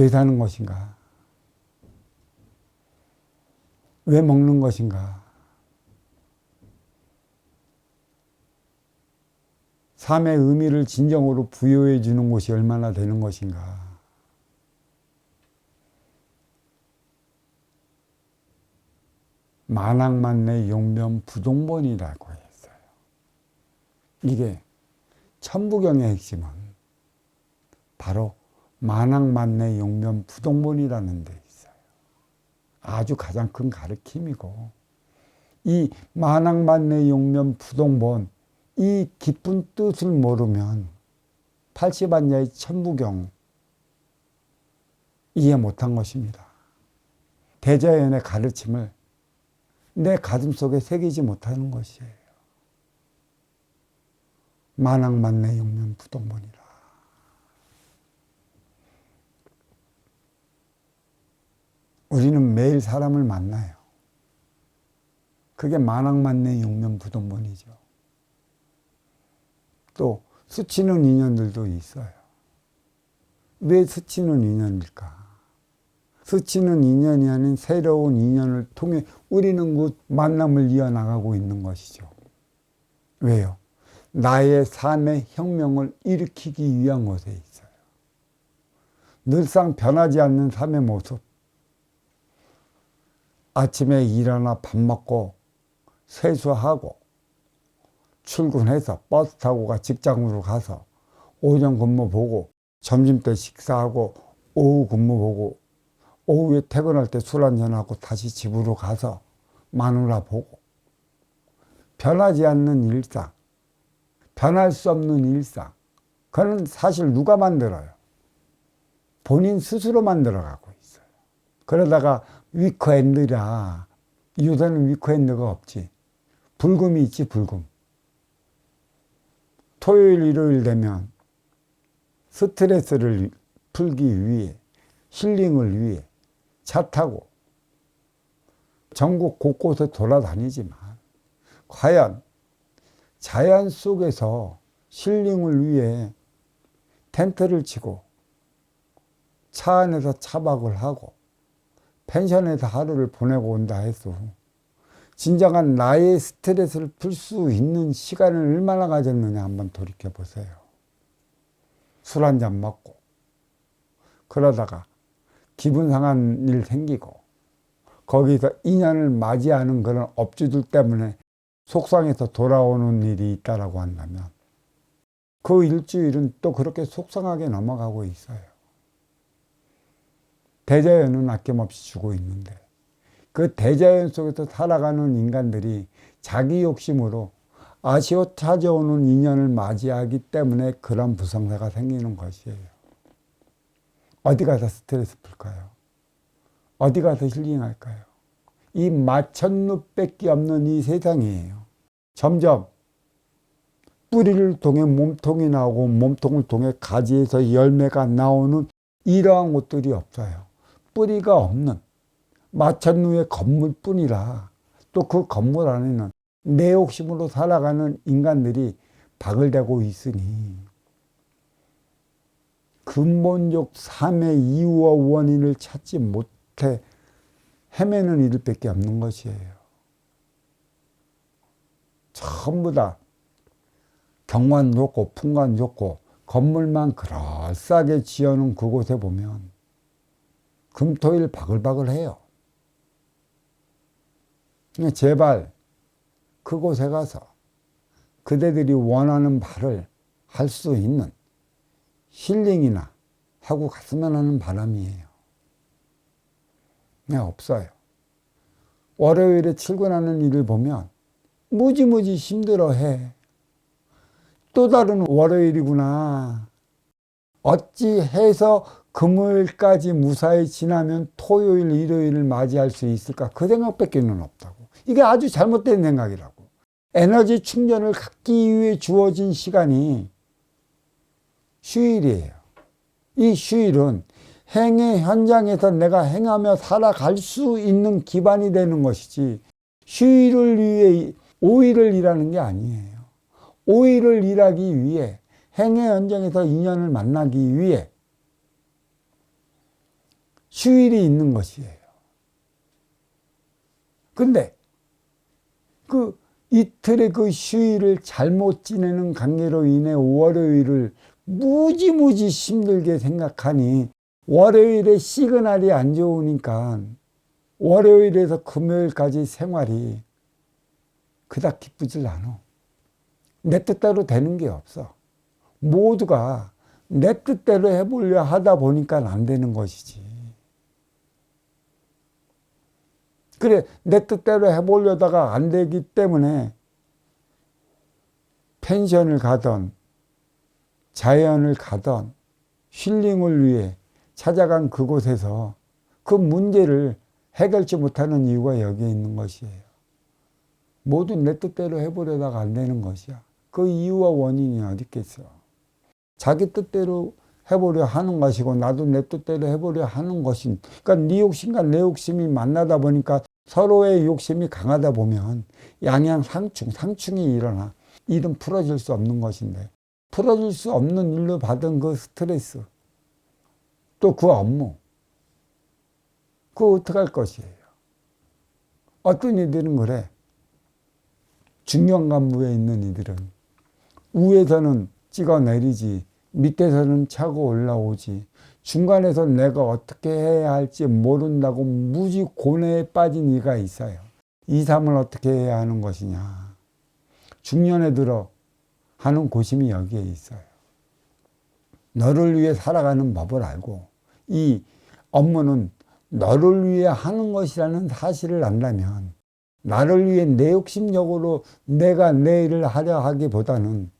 왜 사는 것인가? 왜 먹는 것인가? 삶의 의미를 진정으로 부여해 주는 곳이 얼마나 되는 것인가? 만학만내 용변부동본이라고 했어요. 이게 천부경의 핵심은 바로 만학만내 용변부동본이라는 데 있어요. 아주 가장 큰 가르침이고, 이 만학만내 용변부동본, 이 깊은 뜻을 모르면 80안야의 천부경 이해 못한 것입니다. 대자연의 가르침을 내 가슴 속에 새기지 못하는 것이에요. 만학만내 용변부동본이라. 우리는 매일 사람을 만나요. 그게 만학만내 용변부동본이죠. 또 스치는 인연들도 있어요. 왜 스치는 인연일까? 스치는 인연이 아닌 새로운 인연을 통해 우리는 그 만남을 이어나가고 있는 것이죠. 왜요? 나의 삶의 혁명을 일으키기 위한 것에 있어요. 늘상 변하지 않는 삶의 모습. 아침에 일어나 밥 먹고 세수하고 출근해서 버스 타고 직장으로 가서 오전 근무 보고 점심때 식사하고 오후 근무 보고 오후에 퇴근할 때 술 한잔하고 다시 집으로 가서 마누라 보고, 변하지 않는 일상, 변할 수 없는 일상, 그건 사실 누가 만들어요? 본인 스스로 만들어가고 있어요. 그러다가 위크엔드라, 요새는 위크엔드가 없지. 불금이 있지, 불금. 토요일, 일요일 되면 스트레스를 풀기 위해, 힐링을 위해 차 타고 전국 곳곳에 돌아다니지만, 과연 자연 속에서 힐링을 위해 텐트를 치고 차 안에서 차박을 하고 펜션에서 하루를 보내고 온다 해서 진정한 나의 스트레스를 풀 수 있는 시간을 얼마나 가졌느냐 한번 돌이켜 보세요. 술 한잔 먹고 그러다가 기분 상한 일 생기고 거기서 인연을 맞이하는 그런 업주들 때문에 속상해서 돌아오는 일이 있다라고 한다면 그 일주일은 또 그렇게 속상하게 넘어가고 있어요. 대자연은 아낌없이 주고 있는데 그 대자연 속에서 살아가는 인간들이 자기 욕심으로 아쉬워 찾아오는 인연을 맞이하기 때문에 그런 불상사가 생기는 것이에요. 어디 가서 스트레스 풀까요? 어디 가서 힐링할까요? 이 마천루밖에 없는 이 세상이에요. 점점 뿌리를 통해 몸통이 나오고 몸통을 통해 가지에서 열매가 나오는 이러한 곳들이 없어요. 뿌리가 없는 마천루의 건물뿐이라 또 그 건물 안에는 내 욕심으로 살아가는 인간들이 박을대고 있으니 근본적 삶의 이유와 원인을 찾지 못해 헤매는 일밖에 없는 것이에요. 전부 다 경관 좋고 풍관 좋고 건물만 그럴싸하게 지어놓은 그곳에 보면 금토일 바글바글해요. 제발 그곳에 가서 그대들이 원하는 바를 할 수 있는 힐링이나 하고 갔으면 하는 바람이에요. 네, 없어요. 월요일에 출근하는 일을 보면 무지무지 힘들어해. 또 다른 월요일이구나. 어찌 해서 금요일까지 무사히 지나면 토요일, 일요일을 맞이할 수 있을까? 그 생각밖에는 없다고. 이게 아주 잘못된 생각이라고. 에너지 충전을 갖기 위해 주어진 시간이 휴일이에요. 이 휴일은 행의 현장에서 내가 행하며 살아갈 수 있는 기반이 되는 것이지 휴일을 위해 5일을 일하는 게 아니에요. 5일을 일하기 위해 행의 현장에서 인연을 만나기 위해 휴일이 있는 것이에요. 근데 그 이틀의 그 휴일을 잘못 지내는 관계로 인해 월요일을 무지무지 힘들게 생각하니 월요일에 시그널이 안 좋으니까 월요일에서 금요일까지 생활이 그닥 기쁘질 않아. 내 뜻대로 되는 게 없어. 모두가 내 뜻대로 해보려 하다 보니까 안 되는 것이지. 그래, 내 뜻대로 해보려다가 안 되기 때문에 펜션을 가던 자연을 가던 힐링을 위해 찾아간 그곳에서 그 문제를 해결치 못하는 이유가 여기에 있는 것이에요. 모두 내 뜻대로 해보려다가 안 되는 것이야. 그 이유와 원인이 어디 있겠어. 자기 뜻대로 해보려 하는 것이고 나도 내 뜻대로 해보려 하는 것인. 그러니까 네 욕심과 내 욕심이 만나다 보니까 서로의 욕심이 강하다 보면 상충이 일어나. 일은 풀어질 수 없는 것인데 풀어질 수 없는 일로 받은 그 스트레스 또 그 업무 그거 어떡할 것이에요. 어떤 이들은 그래. 중요한 간부에 있는 이들은 위에서는 찍어내리지 밑에서는 차고 올라오지 중간에서 내가 어떻게 해야 할지 모른다고 무지 고뇌에 빠진 이가 있어요. 이 삶을 어떻게 해야 하는 것이냐. 중년에 들어 하는 고심이 여기에 있어요. 너를 위해 살아가는 법을 알고 이 업무는 너를 위해 하는 것이라는 사실을 안다면 나를 위해 내 욕심적으로 내가 내 일을 하려 하기보다는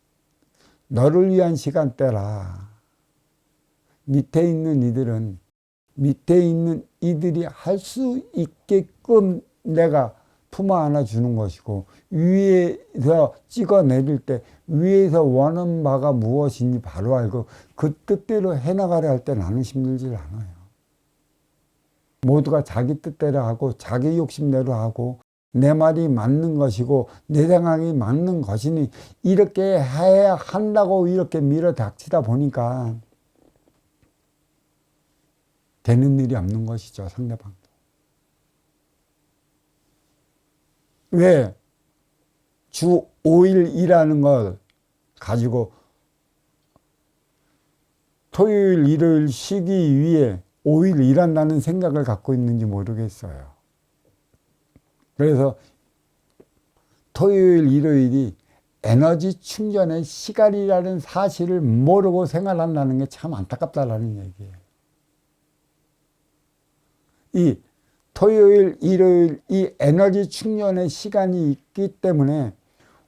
너를 위한 시간대라. 밑에 있는 이들은 밑에 있는 이들이 할 수 있게끔 내가 품어 안아주는 것이고 위에서 찍어내릴 때 위에서 원하는 바가 무엇인지 바로 알고 그 뜻대로 해나가려 할 때 나는 힘들질 않아요. 모두가 자기 뜻대로 하고 자기 욕심대로 하고 내 말이 맞는 것이고 내 생각이 맞는 것이니 이렇게 해야 한다고 이렇게 밀어닥치다 보니까 되는 일이 없는 것이죠. 상대방도. 왜? 주 5일 일하는 걸 가지고 토요일, 일요일 쉬기 위해 5일 일한다는 생각을 갖고 있는지 모르겠어요. 그래서 토요일, 일요일이 에너지 충전의 시간이라는 사실을 모르고 생활한다는 게 참 안타깝다라는 얘기예요. 이 토요일, 일요일 이 에너지 충전의 시간이 있기 때문에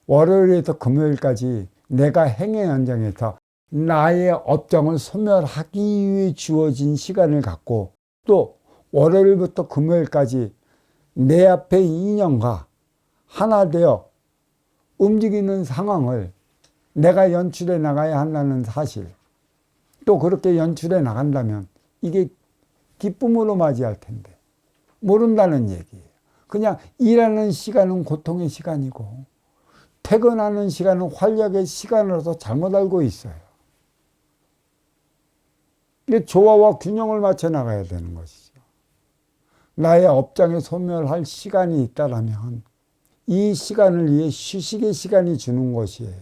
월요일에서 금요일까지 내가 행의 현장에서 나의 업장을 소멸하기 위해 주어진 시간을 갖고 또 월요일부터 금요일까지 내 앞에 인연과 하나 되어 움직이는 상황을 내가 연출해 나가야 한다는 사실 또 그렇게 연출해 나간다면 이게 기쁨으로 맞이할 텐데 모른다는 얘기예요. 그냥 일하는 시간은 고통의 시간이고 퇴근하는 시간은 활력의 시간으로서 잘못 알고 있어요. 이게 조화와 균형을 맞춰 나가야 되는 것이죠. 나의 업장에 소멸할 시간이 있다라면 이 시간을 위해 휴식의 시간이 주는 것이에요.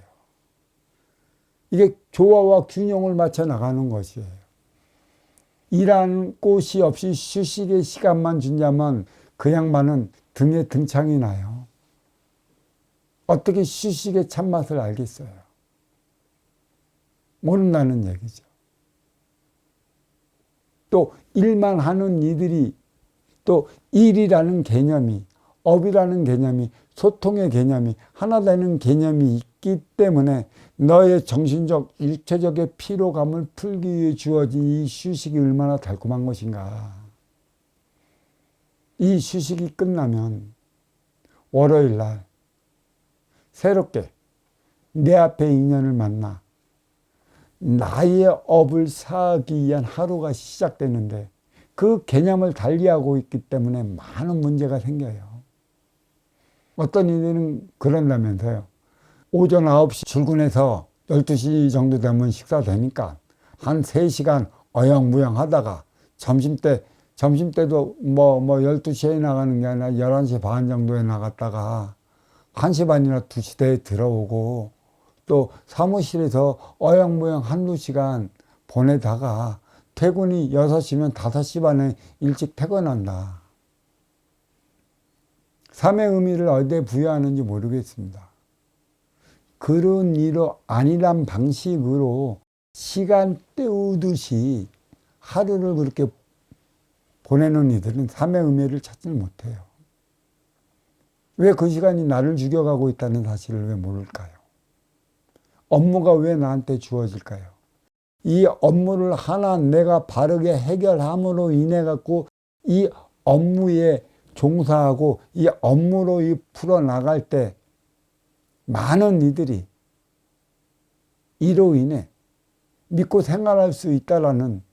이게 조화와 균형을 맞춰 나가는 것이에요. 일하는 곳이 없이 휴식의 시간만 준다면 그 양반은 등에 등창이 나요. 어떻게 휴식의 참맛을 알겠어요? 모른다는 얘기죠. 또 일만 하는 이들이 또 일이라는 개념이 업이라는 개념이 소통의 개념이 하나 되는 개념이 있기 때문에 너의 정신적 일체적의 피로감을 풀기 위해 주어진 이 휴식이 얼마나 달콤한 것인가. 이 휴식이 끝나면 월요일 날 새롭게 내 앞에 인연을 만나 나의 업을 쌓기 위한 하루가 시작되는데 그 개념을 달리하고 있기 때문에 많은 문제가 생겨요. 어떤 이들은 그런다면서요. 오전 9시 출근해서 12시 정도 되면 식사 되니까 한 3시간 어영부영 하다가 점심때 점심때도 12시에 나가는 게 아니라 11시 반 정도에 나갔다가 1시 반이나 2시대에 들어오고 또 사무실에서 어영부영 한두 시간 보내다가 퇴근이 6시면 5시 반에 일찍 퇴근한다. 삶의 의미를 어디에 부여하는지 모르겠습니다. 그런 일로 안일한 방식으로 시간 때우듯이 하루를 그렇게 보내는 이들은 삶의 의미를 찾지 못해요. 왜 그 시간이 나를 죽여가고 있다는 사실을 왜 모를까요? 업무가 왜 나한테 주어질까요? 이 업무를 하나 내가 바르게 해결함으로 인해 갖고 이 업무에 종사하고 이 업무로 풀어나갈 때 많은 이들이 이로 인해 믿고 생활할 수 있다라는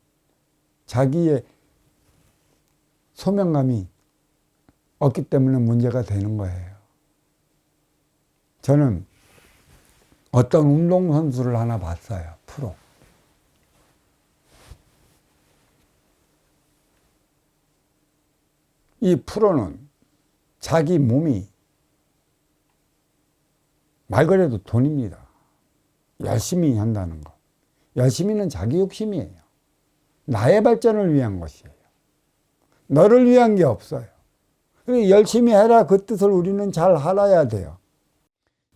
자기의 소명감이 없기 때문에 문제가 되는 거예요. 저는 어떤 운동선수를 하나 봤어요. 프로. 이 프로는 자기 몸이 말 그대로 돈입니다. 열심히 한다는 것. 열심히는 자기 욕심이에요. 나의 발전을 위한 것이에요. 너를 위한 게 없어요. 열심히 해라 그 뜻을 우리는 잘 알아야 돼요.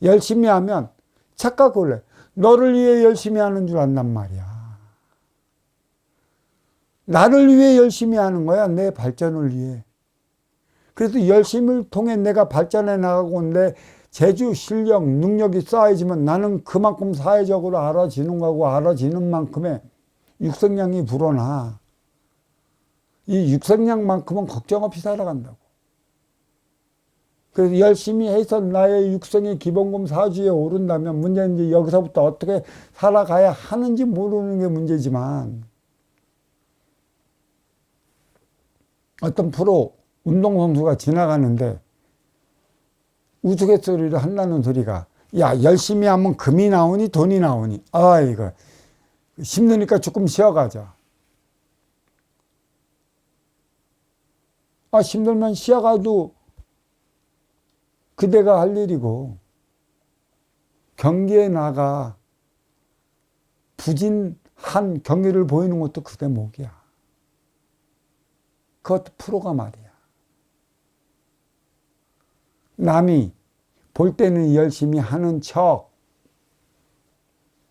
열심히 하면 착각을 해. 너를 위해 열심히 하는 줄 안단 말이야. 나를 위해 열심히 하는 거야. 내 발전을 위해. 그래서 열심을 통해 내가 발전해 나가고 내 재주, 실력, 능력이 쌓여지면 나는 그만큼 사회적으로 알아지는 거고 알아지는 만큼의 육성량이 불어나. 이 육성량만큼은 걱정 없이 살아간다고. 그래서 열심히 해서 나의 육성의 기본금 사주에 오른다면 문제는 이제 여기서부터 어떻게 살아가야 하는지 모르는 게 문제지만 어떤 프로 운동선수가 지나가는데 우스갯소리를 한다는 소리가 야 열심히 하면 금이 나오니 돈이 나오니 아 이거 힘드니까 조금 쉬어가자. 아 힘들면 쉬어가도 그대가 할 일이고 경기에 나가 부진한 경기를 보이는 것도 그대 목이야. 그것도 프로가 말이야. 남이 볼 때는 열심히 하는 척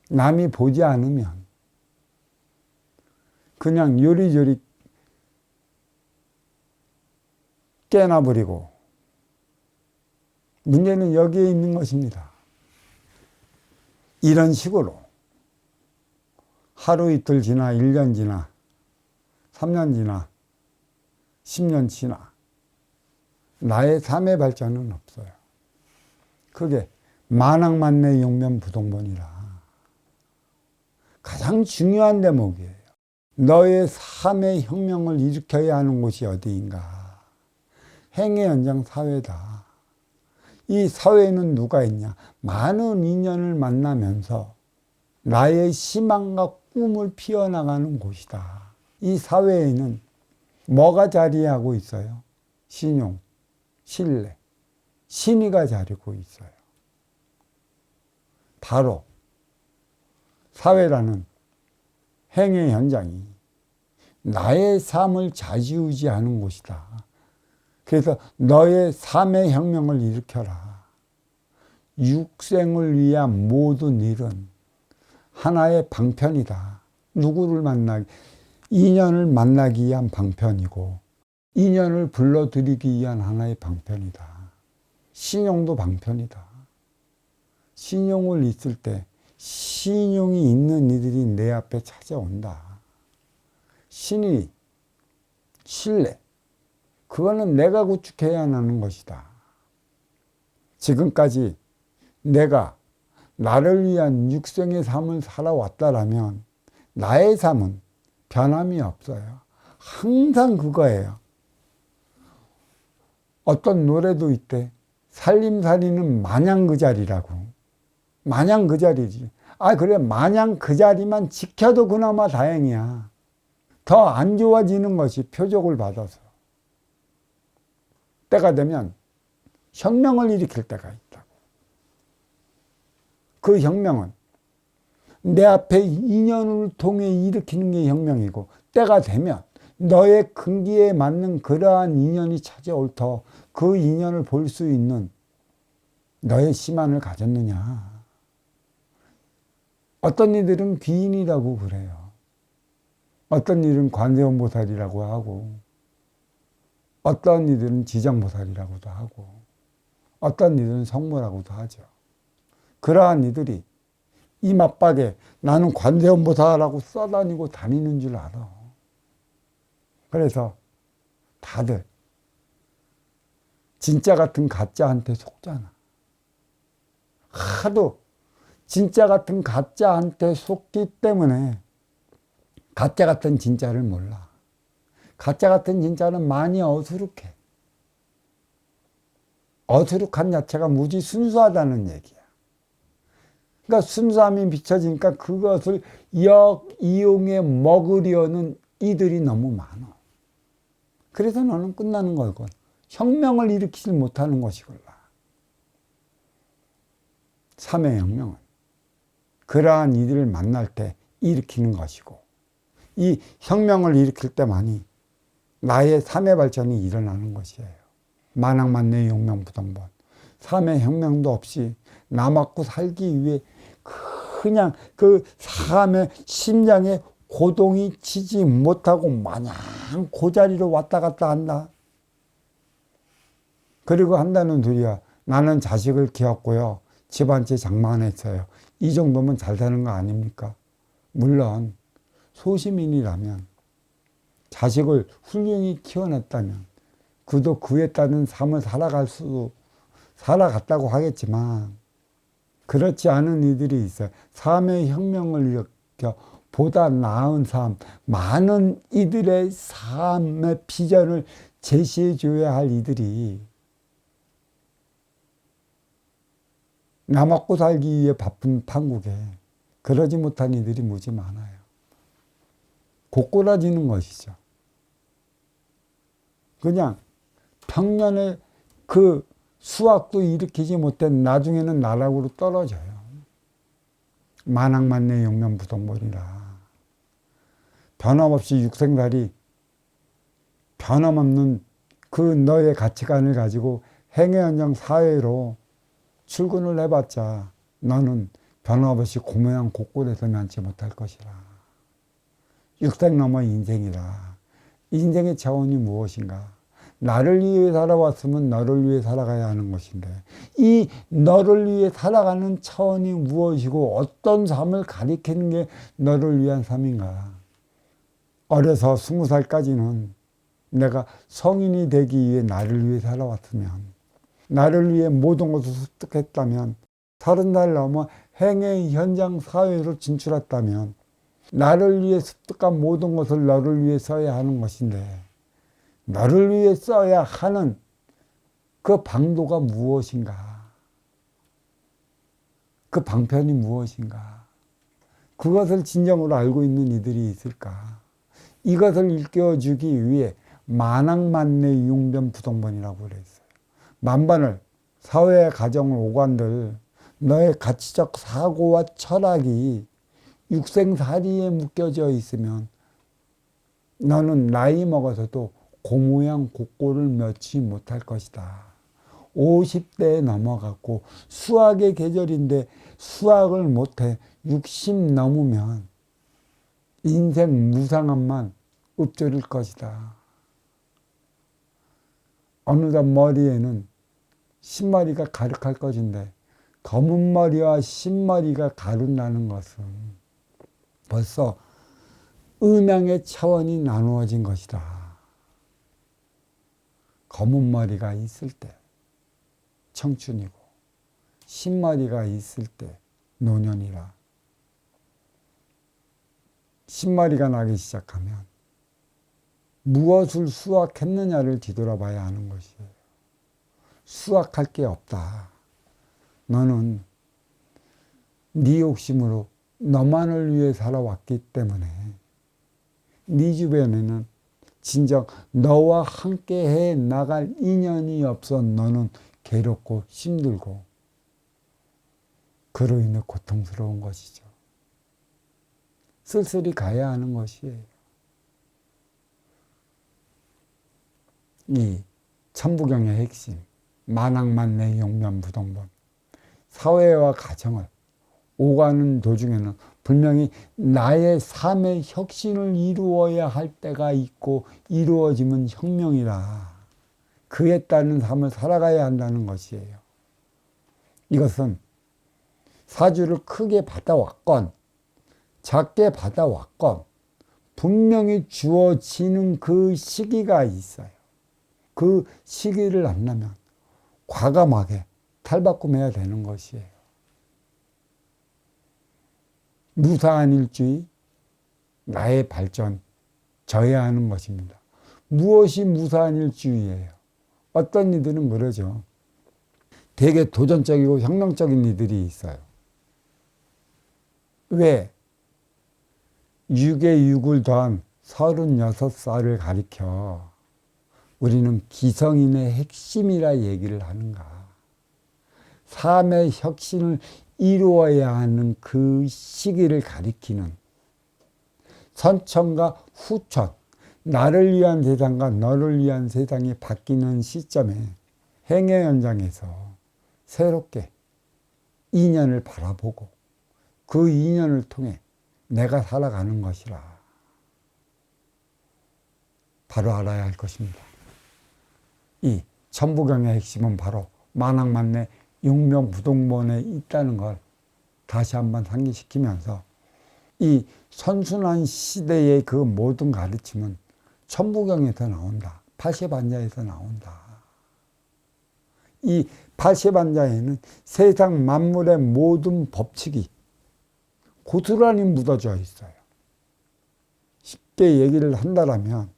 남이 보지 않으면 그냥 요리조리 깨나버리고 문제는 여기에 있는 것입니다. 이런 식으로 하루 이틀 지나 1년 지나 3년 지나 10년 지나 나의 삶의 발전은 없어요. 그게 만학만내 용면부동본이라 가장 중요한 대목이에요. 너의 삶의 혁명을 일으켜야 하는 곳이 어디인가? 행의 연장 사회다. 이 사회에는 누가 있냐? 많은 인연을 만나면서 나의 희망과 꿈을 피워나가는 곳이다. 이 사회에는 뭐가 자리하고 있어요? 신용, 신뢰, 신의가 자리하고 있어요. 바로 사회라는 행의 현장이 나의 삶을 좌지우지하는 곳이다. 그래서 너의 삶의 혁명을 일으켜라. 육생을 위한 모든 일은 하나의 방편이다. 누구를 만나기, 인연을 만나기 위한 방편이고 인연을 불러들이기 위한 하나의 방편이다. 신용도 방편이다. 신용을 있을 때 신용이 있는 이들이 내 앞에 찾아온다. 신의, 신뢰, 그거는 내가 구축해야 하는 것이다. 지금까지 내가 나를 위한 육생의 삶을 살아왔다라면 나의 삶은 변함이 없어요. 항상 그거예요. 어떤 노래도 있대. 살림살이는 마냥 그 자리라고. 마냥 그 자리지. 아 그래 마냥 그 자리만 지켜도 그나마 다행이야. 더 안 좋아지는 것이 표적을 받아서 때가 되면 혁명을 일으킬 때가 있다고. 그 혁명은 내 앞에 인연을 통해 일으키는 게 혁명이고, 때가 되면 너의 근기에 맞는 그러한 인연이 찾아올 터 그 인연을 볼 수 있는 너의 시만을 가졌느냐. 어떤 이들은 귀인이라고 그래요. 어떤 이들은 관세음보살이라고 하고, 어떤 이들은 지장보살이라고도 하고, 어떤 이들은 성모라고도 하죠. 그러한 이들이 이 맞박에 나는 관세음보살하고 써다니고 다니는 줄 알아. 그래서 다들 진짜 같은 가짜한테 속잖아. 하도 진짜 같은 가짜한테 속기 때문에 가짜 같은 진짜를 몰라. 가짜 같은 진짜는 많이 어수룩해. 어수룩한 자체가 무지 순수하다는 얘기야. 그러니까 순수함이 비춰지니까 그것을 역이용해 먹으려는 이들이 너무 많아. 그래서 너는 끝나는 거고, 혁명을 일으키지 못하는 것이걸라. 삼해혁명은 그러한 이들을 만날 때 일으키는 것이고, 이 혁명을 일으킬 때만이 나의 삼해발전이 일어나는 것이에요. 만학만내 용명부동본. 삼해혁명도 없이 나 맞고 살기 위해 그냥 그 사람의 심장에 고동이 치지 못하고 마냥 그 자리로 왔다 갔다 한다. 그리고 한다는 소리야. 나는 자식을 키웠고요. 집안채 장만했어요. 이 정도면 잘 사는 거 아닙니까? 물론 소시민이라면, 자식을 훌륭히 키워냈다면 그도 그에 따른 삶을 살아갔다고 하겠지만, 그렇지 않은 이들이 있어요. 삶의 혁명을 일으켜 보다 나은 삶, 많은 이들의 삶의 비전을 제시해 줘야 할 이들이 나 먹고 살기 위해 바쁜 판국에 그러지 못한 이들이 무지 많아요. 고꾸라지는 것이죠. 그냥 평년에 그 수확도 일으키지 못한 나중에는 나락으로 떨어져요. 만학만내 용명부동본이라. 변함없이 육생살이 변함없는 그 너의 가치관을 가지고 행해현장 사회로 출근을 해봤자 너는 변함없이 고모양 고꼴에서 면치 못할 것이라. 육생 넘어 인생이라. 인생의 차원이 무엇인가? 나를 위해 살아왔으면 너를 위해 살아가야 하는 것인데, 이 너를 위해 살아가는 차원이 무엇이고 어떤 삶을 가리키는 게 너를 위한 삶인가? 어려서 20살까지는 내가 성인이 되기 위해 나를 위해 살아왔으면, 나를 위해 모든 것을 습득했다면, 30살 넘어 행의 현장 사회로 진출했다면 나를 위해 습득한 모든 것을 너를 위해 써야 하는 것인데, 너를 위해 써야 하는 그 방도가 무엇인가? 그 방편이 무엇인가? 그것을 진정으로 알고 있는 이들이 있을까? 이것을 일깨워주기 위해 만학만내 융변부동본이라고 그랬어요. 만반을, 사회 가정을 오간들 너의 가치적 사고와 철학이 육생살이에 묶여져 있으면 너는 나이 먹어서도 고모양 고꼴을 면치 못할 것이다. 50대에 넘어갔고 수학의 계절인데 수학을 못해 60 넘으면 인생 무상함만 읊조릴 것이다. 어느덧 머리에는 신머리가 가득할 것인데, 검은 머리와 신머리가 가른다는 것은 벌써 음양의 차원이 나누어진 것이다. 검은 머리가 있을 때 청춘이고, 신머리가 있을 때 노년이라. 신머리가 나기 시작하면 무엇을 수확했느냐를 뒤돌아봐야 하는 것이에요. 수확할 게 없다. 너는 네 욕심으로 너만을 위해 살아왔기 때문에 네 주변에는 진정 너와 함께 해 나갈 인연이 없어 너는 괴롭고 힘들고 그로 인해 고통스러운 것이죠. 쓸쓸히 가야 하는 것이에요. 이 천부경의 핵심, 만악만내 용면부동본, 사회와 가정을 오가는 도중에는 분명히 나의 삶의 혁신을 이루어야 할 때가 있고 이루어지면 혁명이라 그에 따른 삶을 살아가야 한다는 것이에요. 이것은 사주를 크게 받아왔건 작게 받아왔건 분명히 주어지는 그 시기가 있어요. 그 시기를 만나면 과감하게 탈바꿈해야 되는 것이에요. 무사한 일주의, 나의 발전, 져야 하는 것입니다. 무엇이 무사한 일주의예요? 어떤 이들은 그러죠. 되게 도전적이고 혁명적인 이들이 있어요. 왜? 6에 6을 더한 36살을 가리켜 우리는 기성인의 핵심이라 얘기를 하는가. 삶의 혁신을 이루어야 하는 그 시기를 가리키는 선천과 후천, 나를 위한 세상과 너를 위한 세상이 바뀌는 시점에 행의 현장에서 새롭게 인연을 바라보고 그 인연을 통해 내가 살아가는 것이라 바로 알아야 할 것입니다. 이 천부경의 핵심은 바로 만악만내 용명부동본에 있다는 걸 다시 한번 상기시키면서 이 선순환 시대의 그 모든 가르침은 천부경에서 나온다. 팔세반자에서 나온다. 이 팔세반자에는 세상 만물의 모든 법칙이 고스란히 묻어져 있어요. 쉽게 얘기를 한다면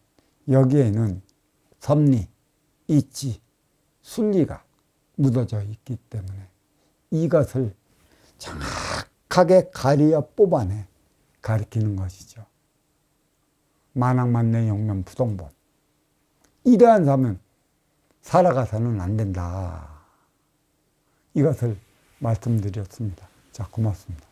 여기에는 섭리, 이치, 순리가 묻어져 있기 때문에 이것을 정확하게 가리어 뽑아내 가리키는 것이죠. 만악만내 용면부동본. 이러한 삶은 살아가서는 안 된다. 이것을 말씀드렸습니다. 자, 고맙습니다.